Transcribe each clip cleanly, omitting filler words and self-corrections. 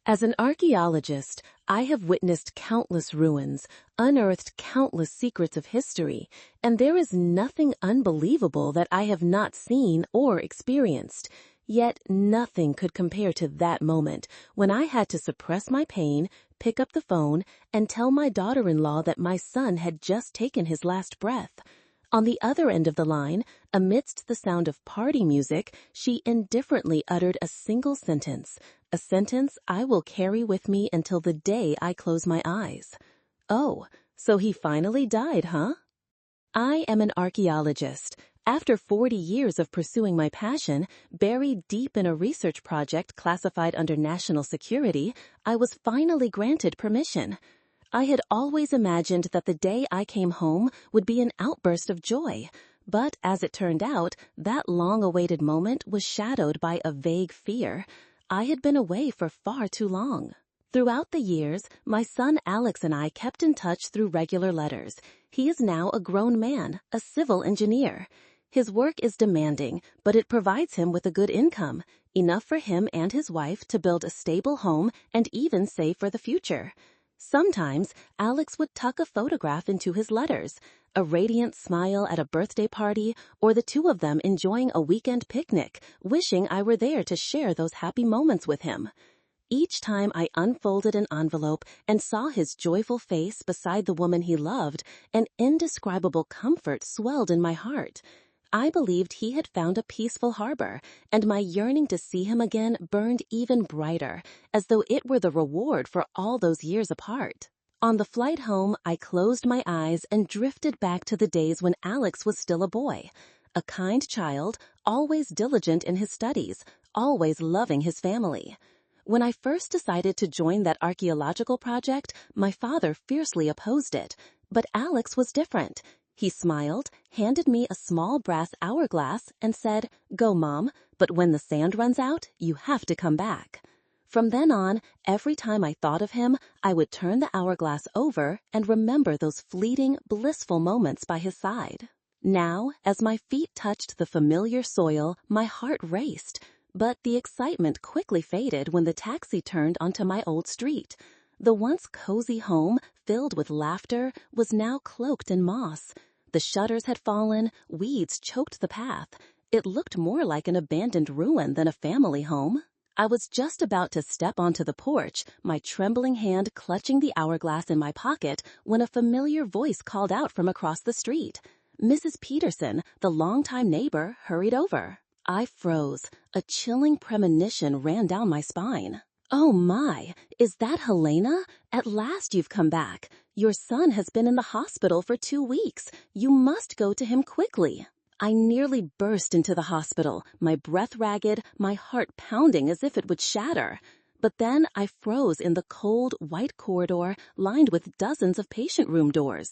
As an archaeologist, I have witnessed countless ruins, unearthed countless secrets of history, and there is nothing unbelievable that I have not seen or experienced. Yet nothing could compare to that moment when I had to suppress my pain, pick up the phone, and tell my daughter-in-law that my son had just taken his last breath. On the other end of the line, amidst the sound of party music, she indifferently uttered a single sentence, a sentence I will carry with me until the day I close my eyes. Oh, so he finally died, huh? I am an archaeologist. After 40 years of pursuing my passion, buried deep in a research project classified under national security, I was finally granted permission. I had always imagined that the day I came home would be an outburst of joy, but as it turned out, that long-awaited moment was shadowed by a vague fear. I had been away for far too long. Throughout the years, my son Alex and I kept in touch through regular letters. He is now a grown man, a civil engineer. His work is demanding, but it provides him with a good income, enough for him and his wife to build a stable home and even save for the future. Sometimes, Alex would tuck a photograph into his letters, a radiant smile at a birthday party, or the two of them enjoying a weekend picnic, wishing I were there to share those happy moments with him. Each time I unfolded an envelope and saw his joyful face beside the woman he loved, an indescribable comfort swelled in my heart. I believed he had found a peaceful harbor, and my yearning to see him again burned even brighter, as though it were the reward for all those years apart. On the flight home, I closed my eyes and drifted back to the days when Alex was still a boy. A kind child, always diligent in his studies, always loving his family. When I first decided to join that archaeological project, my father fiercely opposed it, but Alex was different. He smiled, handed me a small brass hourglass, and said, "Go, Mom, but when the sand runs out, you have to come back." From then on, every time I thought of him, I would turn the hourglass over and remember those fleeting, blissful moments by his side. Now, as my feet touched the familiar soil, my heart raced, but the excitement quickly faded when the taxi turned onto my old street. The once cozy home, filled with laughter, was now cloaked in moss. The shutters had fallen, weeds choked the path. It looked more like an abandoned ruin than a family home. I was just about to step onto the porch, my trembling hand clutching the hourglass in my pocket, when a familiar voice called out from across the street. Mrs. Peterson, the longtime neighbor, hurried over. I froze. A chilling premonition ran down my spine. "Oh my, is that Helena? At last you've come back. Your son has been in the hospital for 2 weeks. You must go to him quickly." I nearly burst into the hospital, my breath ragged, my heart pounding as if it would shatter. But then I froze in the cold, white corridor lined with dozens of patient room doors.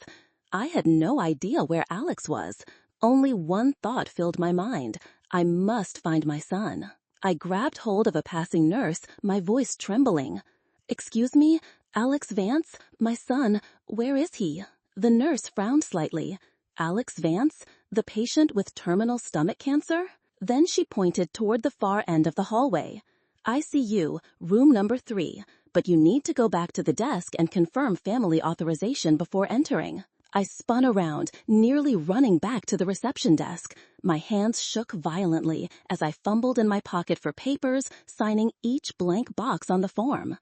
I had no idea where Alex was. Only one thought filled my mind. I must find my son. I grabbed hold of a passing nurse, my voice trembling. "Excuse me, Alex Vance, my son, where is he?" The nurse frowned slightly. "Alex Vance, the patient with terminal stomach cancer?" Then she pointed toward the far end of the hallway. "ICU, room number 3, but you need to go back to the desk and confirm family authorization before entering." I spun around, nearly running back to the reception desk. My hands shook violently as I fumbled in my pocket for papers, signing each blank box on the form.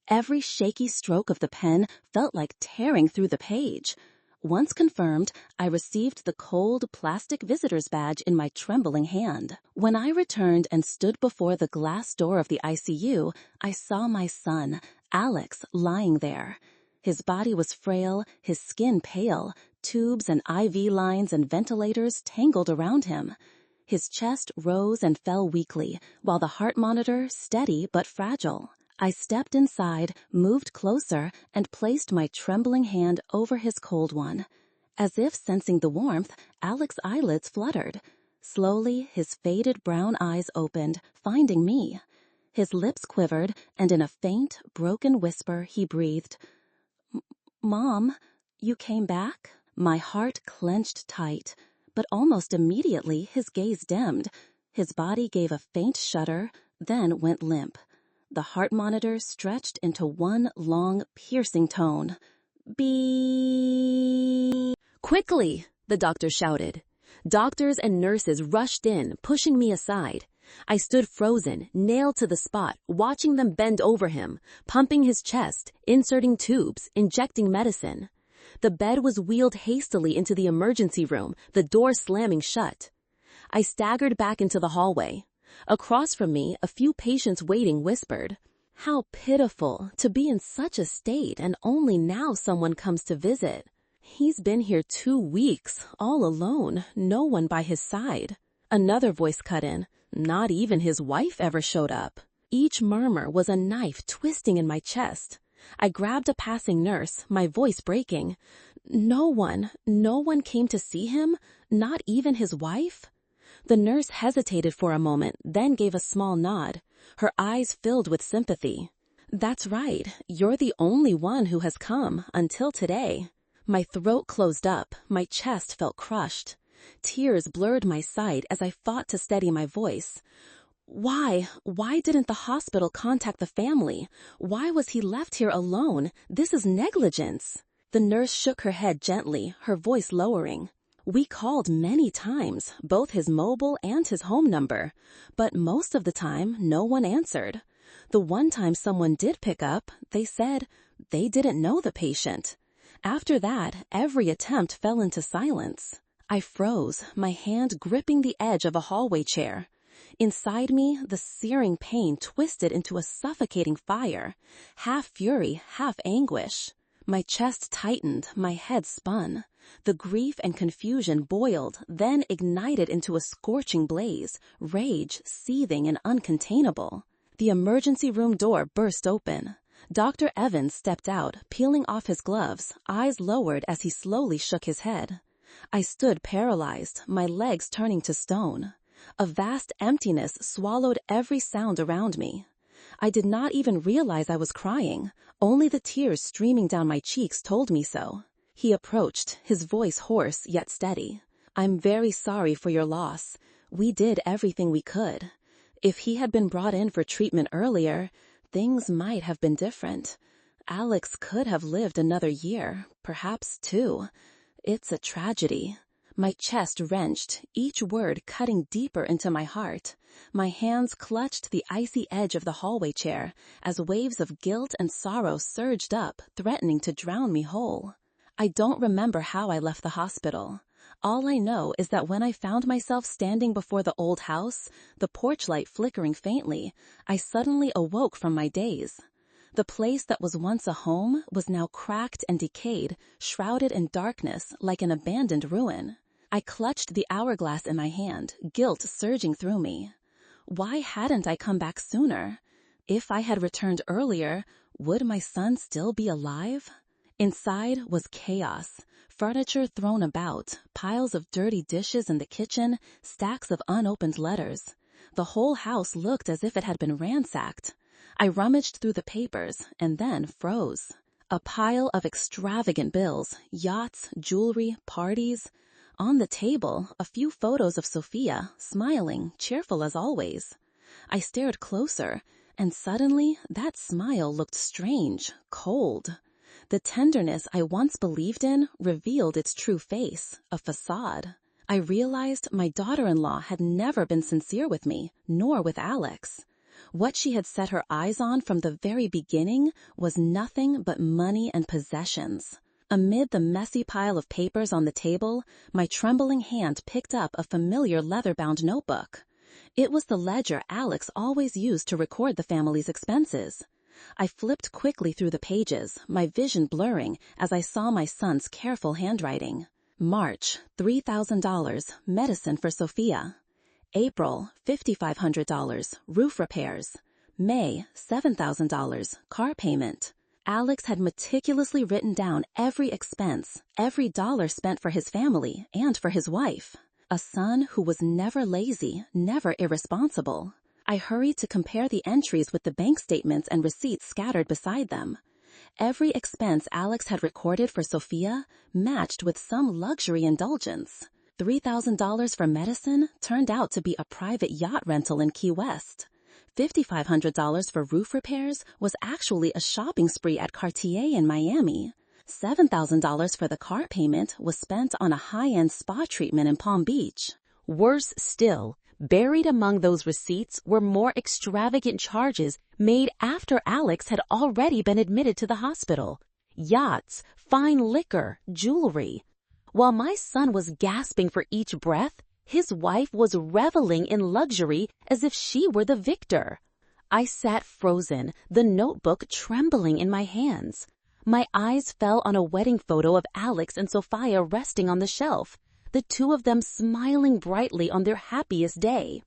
Every shaky stroke of the pen felt like tearing through the page. Once confirmed, I received the cold plastic visitor's badge in my trembling hand. When I returned and stood before the glass door of the ICU, I saw my son, Alex, lying there. His body was frail, his skin pale, tubes and IV lines and ventilators tangled around him. His chest rose and fell weakly, while the heart monitor steady but fragile. I stepped inside, moved closer, and placed my trembling hand over his cold one. As if sensing the warmth, Alex's eyelids fluttered. Slowly, his faded brown eyes opened, finding me. His lips quivered, and in a faint, broken whisper, he breathed, "Mom, you came back?" My heart clenched tight, but almost immediately his gaze dimmed. His body gave a faint shudder, then went limp. the heart monitor stretched into one long, piercing tone. Beep. "Quickly!" the doctor shouted. Doctors and nurses rushed in, pushing me aside. I stood frozen, nailed to the spot, watching them bend over him, pumping his chest, inserting tubes, injecting medicine. The bed was wheeled hastily into the emergency room, the door slamming shut. I staggered back into the hallway. Across from me, a few patients waiting whispered, "How pitiful to be in such a state and only now someone comes to visit. He's been here 2 weeks, all alone, no one by his side." Another voice cut in, "Not even his wife ever showed up." Each murmur was a knife twisting in my chest. I grabbed a passing nurse, my voice breaking. No one came to see him? Not even his wife?" The nurse hesitated for a moment, then gave a small nod. Her eyes filled with sympathy. "That's right. You're the only one who has come, until today." My throat closed up, my chest felt crushed. Tears blurred my sight as I fought to steady my voice. Why didn't the hospital contact the family? Why was he left here alone? This is negligence. The nurse shook her head gently, her voice lowering. "We called many times, both his mobile and his home number, but most of the time no one answered. The one time someone did pick up, they said they didn't know the patient. After that, every attempt fell into silence." I froze, my hand gripping the edge of a hallway chair. Inside me, the searing pain twisted into a suffocating fire, half fury, half anguish. My chest tightened, my head spun. The grief and confusion boiled, then ignited into a scorching blaze, rage seething and uncontainable. The emergency room door burst open. Dr. Evans stepped out, peeling off his gloves, eyes lowered as he slowly shook his head. I stood paralyzed, my legs turning to stone. A vast emptiness swallowed every sound around me. I did not even realize I was crying. Only the tears streaming down my cheeks told me so. He approached, his voice hoarse yet steady. "I'm very sorry for your loss. We did everything we could. If he had been brought in for treatment earlier, things might have been different. Alex could have lived another year, perhaps 2. It's a tragedy." My chest wrenched, each word cutting deeper into my heart. My hands clutched the icy edge of the hallway chair as waves of guilt and sorrow surged up, threatening to drown me whole. I don't remember how I left the hospital. All I know is that when I found myself standing before the old house, the porch light flickering faintly, I suddenly awoke from my daze. The place that was once a home was now cracked and decayed, shrouded in darkness like an abandoned ruin. I clutched the hourglass in my hand, guilt surging through me. Why hadn't I come back sooner? If I had returned earlier, would my son still be alive? Inside was chaos. Furniture thrown about, piles of dirty dishes in the kitchen, stacks of unopened letters. The whole house looked as if it had been ransacked. I rummaged through the papers and then froze. A pile of extravagant bills, yachts, jewelry, parties. On the table, a few photos of Sophia, smiling, cheerful as always. I stared closer, and suddenly that smile looked strange, cold. The tenderness I once believed in revealed its true face, a facade. I realized my daughter-in-law had never been sincere with me, nor with Alex. What she had set her eyes on from the very beginning was nothing but money and possessions. Amid the messy pile of papers on the table, my trembling hand picked up a familiar leather-bound notebook. It was the ledger Alex always used to record the family's expenses. I flipped quickly through the pages, my vision blurring as I saw my son's careful handwriting. March, $3,000, medicine for Sophia. April, $5,500, roof repairs. May, $7,000, car payment. Alex had meticulously written down every expense, every dollar spent for his family and for his wife. A son who was never lazy, never irresponsible. I hurried to compare the entries with the bank statements and receipts scattered beside them. Every expense Alex had recorded for Sophia matched with some luxury indulgence. $3,000 for medicine turned out to be a private yacht rental in Key West. $5,500 for roof repairs was actually a shopping spree at Cartier in Miami. $7,000 for the car payment was spent on a high-end spa treatment in Palm Beach. Worse still, buried among those receipts were more extravagant charges made after Alex had already been admitted to the hospital. Yachts, fine liquor, jewelry. While my son was gasping for each breath, his wife was reveling in luxury as if she were the victor. I sat frozen, the notebook trembling in my hands. My eyes fell on a wedding photo of Alex and Sophia resting on the shelf, the two of them smiling brightly on their happiest day.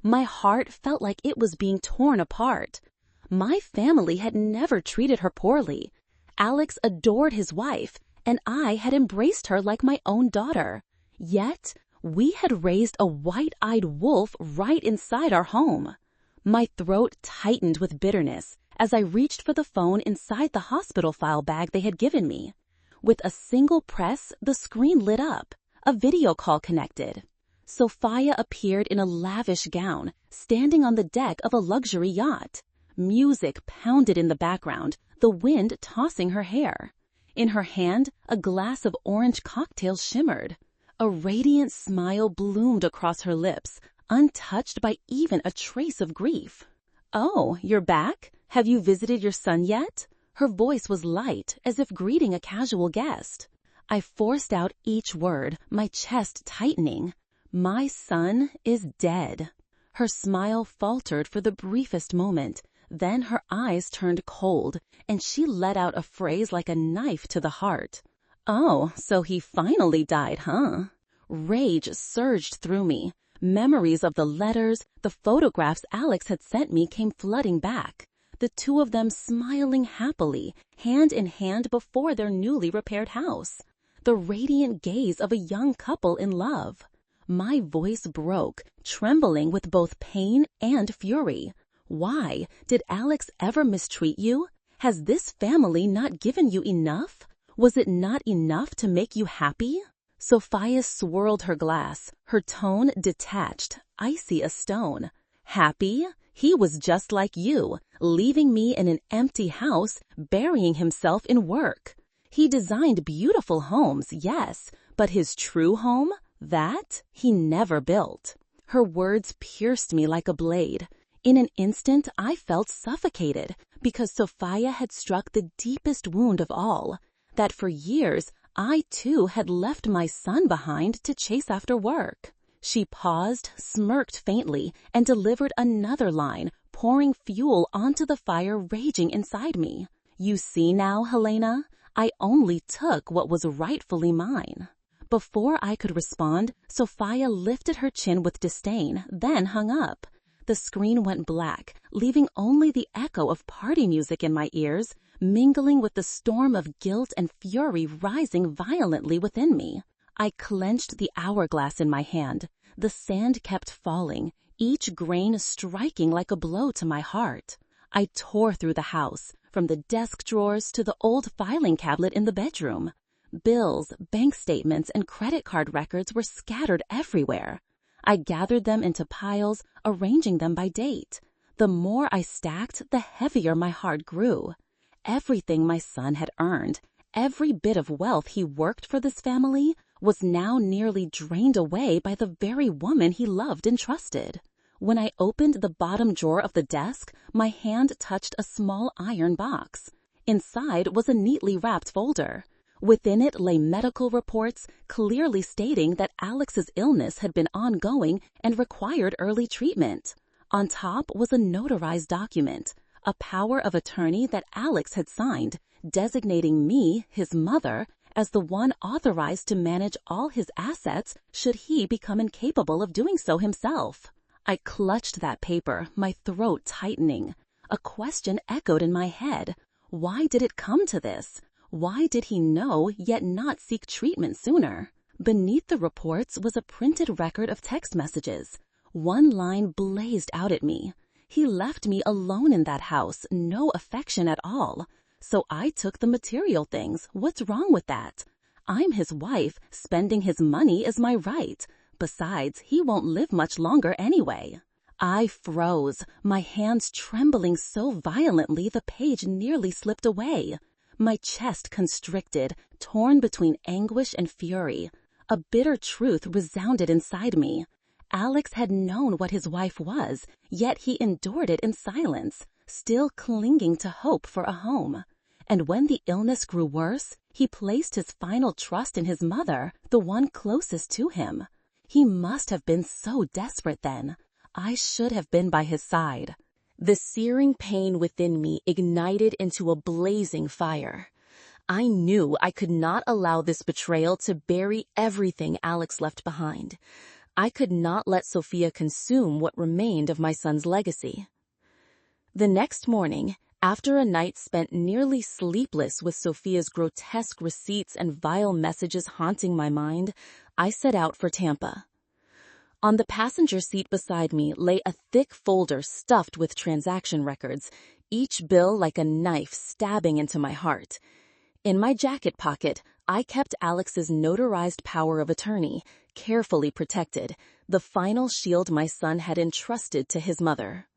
My heart felt like it was being torn apart. My family had never treated her poorly. Alex adored his wife, and I had embraced her like my own daughter. Yet, we had raised a white-eyed wolf right inside our home. My throat tightened with bitterness as I reached for the phone inside the hospital file bag they had given me. With a single press, the screen lit up. A video call connected. Sophia appeared in a lavish gown, standing on the deck of a luxury yacht. Music pounded in the background, the wind tossing her hair. In her hand, a glass of orange cocktail shimmered. A radiant smile bloomed across her lips, untouched by even a trace of grief. "Oh, you're back? Have you visited your son yet?" Her voice was light, as if greeting a casual guest. I forced out each word, my chest tightening. My son is dead. Her smile faltered for the briefest moment. Then her eyes turned cold, and she let out a phrase like a knife to the heart. "Oh, so he finally died, huh?" Rage surged through me. Memories of the letters, the photographs Alex had sent me came flooding back. The two of them smiling happily, hand in hand before their newly repaired house. The radiant gaze of a young couple in love. My voice broke, trembling with both pain and fury. Why? Did Alex ever mistreat you? Has this family not given you enough? Was it not enough to make you happy? Sophia swirled her glass, her tone detached, icy as stone. Happy? He was just like you, leaving me in an empty house, burying himself in work. He designed beautiful homes, yes, but his true home? That he never built. Her words pierced me like a blade. In an instant, I felt suffocated because Sophia had struck the deepest wound of all, that for years I too had left my son behind to chase after work. She paused, smirked faintly, and delivered another line, pouring fuel onto the fire raging inside me. "You see now, Helena, I only took what was rightfully mine." Before I could respond, Sophia lifted her chin with disdain, then hung up. The screen went black, leaving only the echo of party music in my ears, mingling with the storm of guilt and fury rising violently within me. I clenched the hourglass in my hand. The sand kept falling, each grain striking like a blow to my heart. I tore through the house, from the desk drawers to the old filing cabinet in the bedroom. Bills, bank statements, and credit card records were scattered everywhere. I gathered them into piles, arranging them by date. The more I stacked, the heavier my heart grew. Everything my son had earned, every bit of wealth he worked for this family, was now nearly drained away by the very woman he loved and trusted. When I opened the bottom drawer of the desk, my hand touched a small iron box. Inside was a neatly wrapped folder. Within it lay medical reports clearly stating that Alex's illness had been ongoing and required early treatment. On top was a notarized document, a power of attorney that Alex had signed, designating me, his mother, as the one authorized to manage all his assets should he become incapable of doing so himself. I clutched that paper, my throat tightening. A question echoed in my head. Why did it come to this? Why did he know yet not seek treatment sooner? Beneath the reports was a printed record of text messages. One line blazed out at me. He left me alone in that house, no affection at all. So I took the material things. What's wrong with that? I'm his wife. Spending his money is my right. Besides, he won't live much longer anyway. I froze, my hands trembling so violently the page nearly slipped away. My chest constricted, torn between anguish and fury. A bitter truth resounded inside me. Alex had known what his wife was, yet he endured it in silence, still clinging to hope for a home. And when the illness grew worse, he placed his final trust in his mother, the one closest to him. He must have been so desperate then. I should have been by his side. The searing pain within me ignited into a blazing fire. I knew I could not allow this betrayal to bury everything Alex left behind. I could not let Sophia consume what remained of my son's legacy. The next morning, after a night spent nearly sleepless with Sophia's grotesque receipts and vile messages haunting my mind, I set out for Tampa. On the passenger seat beside me lay a thick folder stuffed with transaction records, each bill like a knife stabbing into my heart. In my jacket pocket, I kept Alex's notarized power of attorney, carefully protected, the final shield my son had entrusted to his mother.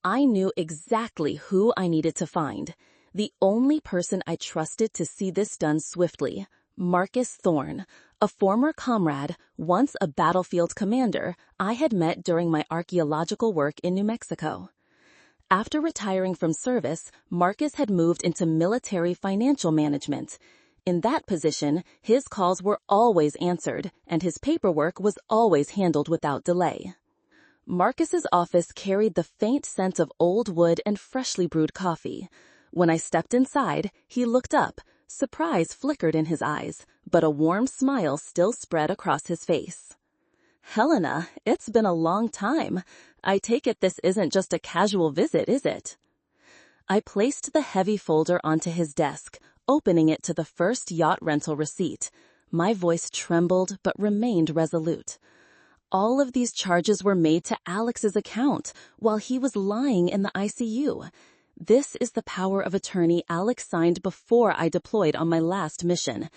I knew exactly who I needed to find, the only person I trusted to see this done swiftly, Marcus Thorne, a former comrade, once a battlefield commander I had met during my archaeological work in New Mexico. After retiring from service, Marcus had moved into military financial management. In that position, his calls were always answered, and his paperwork was always handled without delay. Marcus's office carried the faint scent of old wood and freshly brewed coffee. When I stepped inside, he looked up. Surprise flickered in his eyes, but a warm smile still spread across his face. "Helena, it's been a long time. I take it this isn't just a casual visit, is it?" I placed the heavy folder onto his desk, opening it to the first yacht rental receipt. My voice trembled but remained resolute. All of these charges were made to Alex's account while he was lying in the ICU. This is the power of attorney Alex signed before I deployed on my last mission.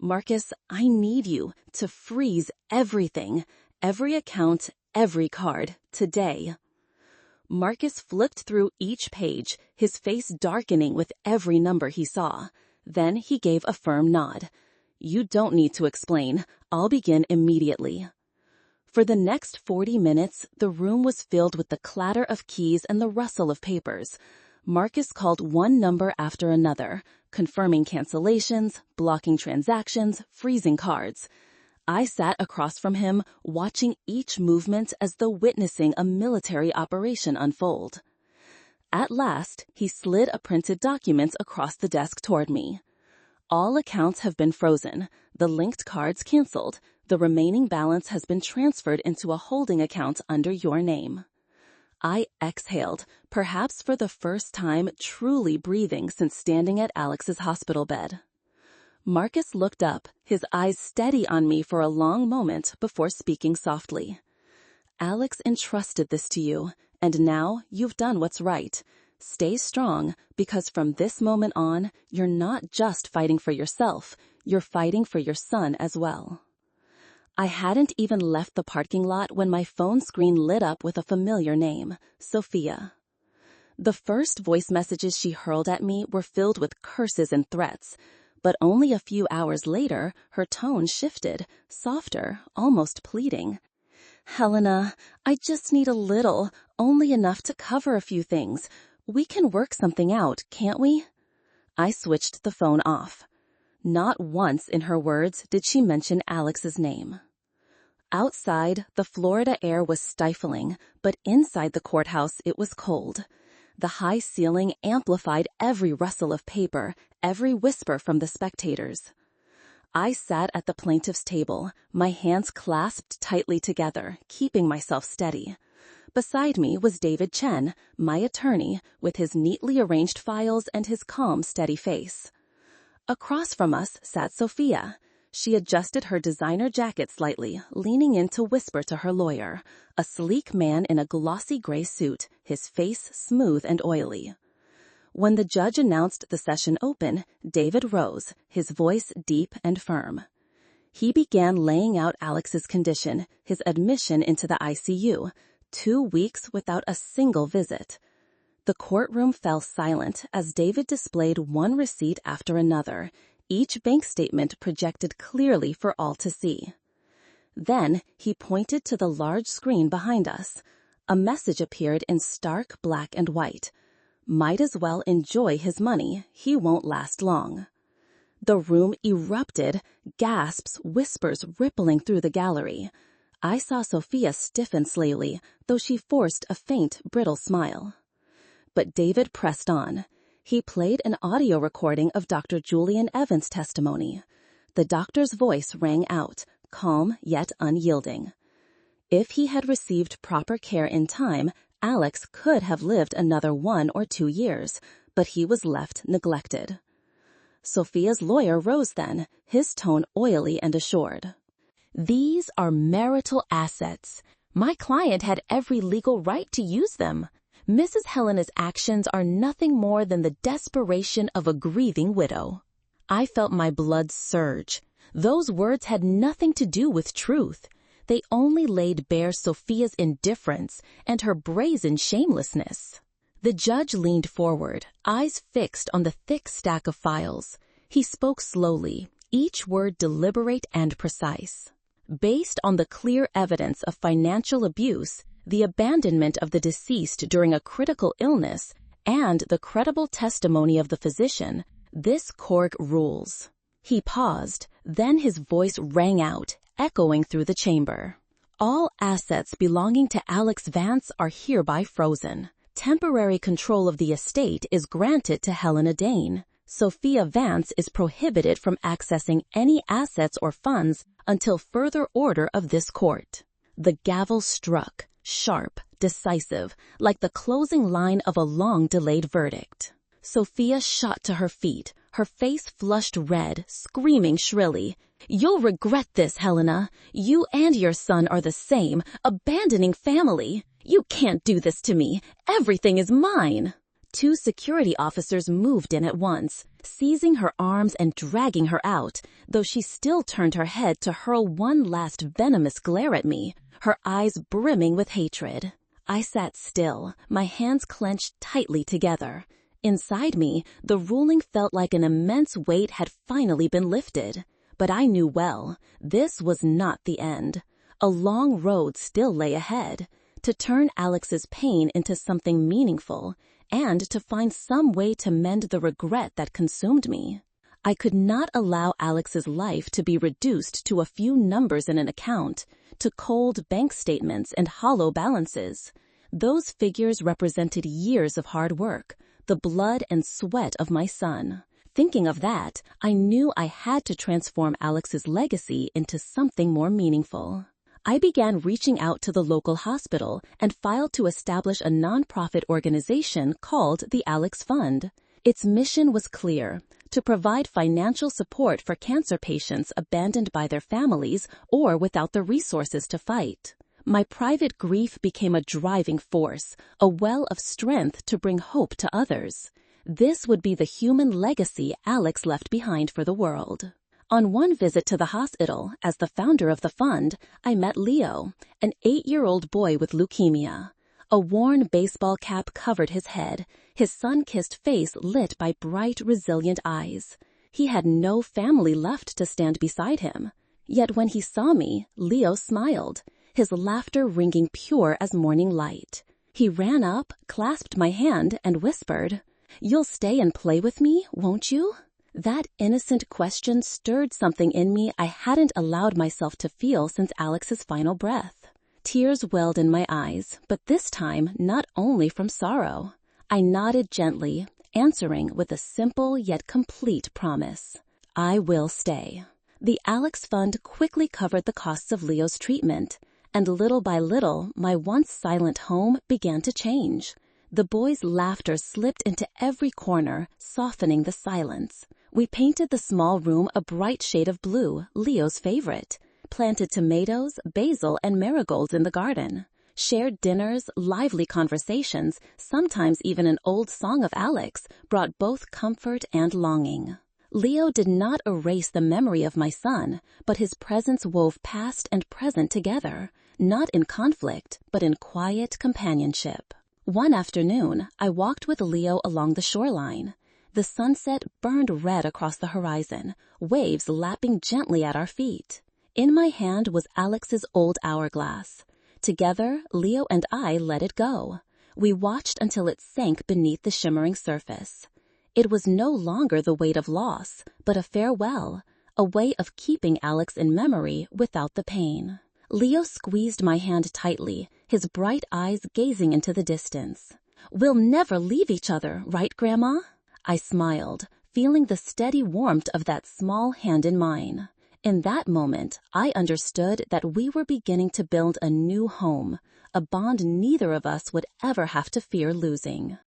Marcus, I need you to freeze everything, every account, every card, today. Marcus flipped through each page, his face darkening with every number he saw. Then he gave a firm nod. "You don't need to explain. I'll begin immediately." For the next 40 minutes, the room was filled with the clatter of keys and the rustle of papers. Marcus called one number after another, confirming cancellations, blocking transactions, freezing cards. I sat across from him, watching each movement as though witnessing a military operation unfold. At last, he slid a printed document across the desk toward me. "All accounts have been frozen, the linked cards canceled. The remaining balance has been transferred into a holding account under your name." I exhaled, perhaps for the first time truly breathing since standing at Alex's hospital bed. Marcus looked up, his eyes steady on me for a long moment before speaking softly. "Alex entrusted this to you, and now you've done what's right. Stay strong, because from this moment on, you're not just fighting for yourself, you're fighting for your son as well." I hadn't even left the parking lot when my phone screen lit up with a familiar name, Sophia. The first voice messages she hurled at me were filled with curses and threats, but only a few hours later, her tone shifted, softer, almost pleading. "Helena, I just need a little, only enough to cover a few things. We can work something out, can't we?" I switched the phone off. Not once in her words did she mention Alex's name. Outside, the Florida air was stifling, but inside the courthouse it was cold. The high ceiling amplified every rustle of paper, every whisper from the spectators. I sat at the plaintiff's table, my hands clasped tightly together, keeping myself steady. Beside me was David Chen, my attorney, with his neatly arranged files and his calm, steady face. Across from us sat Sophia. She adjusted her designer jacket slightly, leaning in to whisper to her lawyer, a sleek man in a glossy gray suit, his face smooth and oily. When the judge announced the session open, David rose, his voice deep and firm. He began laying out Alex's condition, his admission into the ICU, 2 weeks without a single visit. The courtroom fell silent as David displayed one receipt after another, each bank statement projected clearly for all to see. Then he pointed to the large screen behind us. A message appeared in stark black and white. Might as well enjoy his money, he won't last long. The room erupted, gasps, whispers rippling through the gallery. I saw Sophia stiffen slightly, though she forced a faint, brittle smile. But David pressed on. He played an audio recording of Dr. Julian Evans' testimony. The doctor's voice rang out, calm yet unyielding. If he had received proper care in time, Alex could have lived another 1 or 2 years, but he was left neglected. Sophia's lawyer rose then, his tone oily and assured. These are marital assets. My client had every legal right to use them. Mrs. Helena's actions are nothing more than the desperation of a grieving widow. I felt my blood surge. Those words had nothing to do with truth. They only laid bare Sophia's indifference and her brazen shamelessness. The judge leaned forward, eyes fixed on the thick stack of files. He spoke slowly, each word deliberate and precise. Based on the clear evidence of financial abuse, the abandonment of the deceased during a critical illness, and the credible testimony of the physician, this court rules. He paused, then his voice rang out, echoing through the chamber. All assets belonging to Alex Vance are hereby frozen. Temporary control of the estate is granted to Helena Dane. Sophia Vance is prohibited from accessing any assets or funds until further order of this court. The gavel struck, sharp, decisive, like the closing line of a long-delayed verdict. Sophia shot to her feet, her face flushed red, screaming shrilly, "You'll regret this, Helena. You and your son are the same, abandoning family. You can't do this to me. Everything is mine." 2 security officers moved in at once, seizing her arms and dragging her out, though she still turned her head to hurl one last venomous glare at me, her eyes brimming with hatred. I sat still, my hands clenched tightly together. Inside me, the ruling felt like an immense weight had finally been lifted. But I knew well, this was not the end. A long road still lay ahead, to turn Alex's pain into something meaningful, and to find some way to mend the regret that consumed me. I could not allow Alex's life to be reduced to a few numbers in an account, to cold bank statements and hollow balances. Those figures represented years of hard work, the blood and sweat of my son. Thinking of that, I knew I had to transform Alex's legacy into something more meaningful. I began reaching out to the local hospital and filed to establish a nonprofit organization called the Alex Fund. Its mission was clear: to provide financial support for cancer patients abandoned by their families or without the resources to fight. My private grief became a driving force, a well of strength to bring hope to others. This would be the human legacy Alex left behind for the world. On one visit to the hospital, as the founder of the fund, I met Leo, an 8-year-old boy with leukemia. A worn baseball cap covered his head, his sun-kissed face lit by bright, resilient eyes. He had no family left to stand beside him. Yet when he saw me, Leo smiled, his laughter ringing pure as morning light. He ran up, clasped my hand, and whispered, "You'll stay and play with me, won't you?" That innocent question stirred something in me I hadn't allowed myself to feel since Alex's final breath. Tears welled in my eyes, but this time not only from sorrow. I nodded gently, answering with a simple yet complete promise. I will stay. The Alex Fund quickly covered the costs of Leo's treatment, and little by little, my once silent home began to change. The boy's laughter slipped into every corner, softening the silence. We painted the small room a bright shade of blue, Leo's favorite, planted tomatoes, basil, and marigolds in the garden, shared dinners, lively conversations, sometimes even an old song of Alex, brought both comfort and longing. Leo did not erase the memory of my son, but his presence wove past and present together, not in conflict, but in quiet companionship. One afternoon, I walked with Leo along the shoreline. The sunset burned red across the horizon, waves lapping gently at our feet. In my hand was Alex's old hourglass. Together, Leo and I let it go. We watched until it sank beneath the shimmering surface. It was no longer the weight of loss, but a farewell, a way of keeping Alex in memory without the pain. Leo squeezed my hand tightly, his bright eyes gazing into the distance. "We'll never leave each other, right, Grandma?" I smiled, feeling the steady warmth of that small hand in mine. In that moment, I understood that we were beginning to build a new home, a bond neither of us would ever have to fear losing.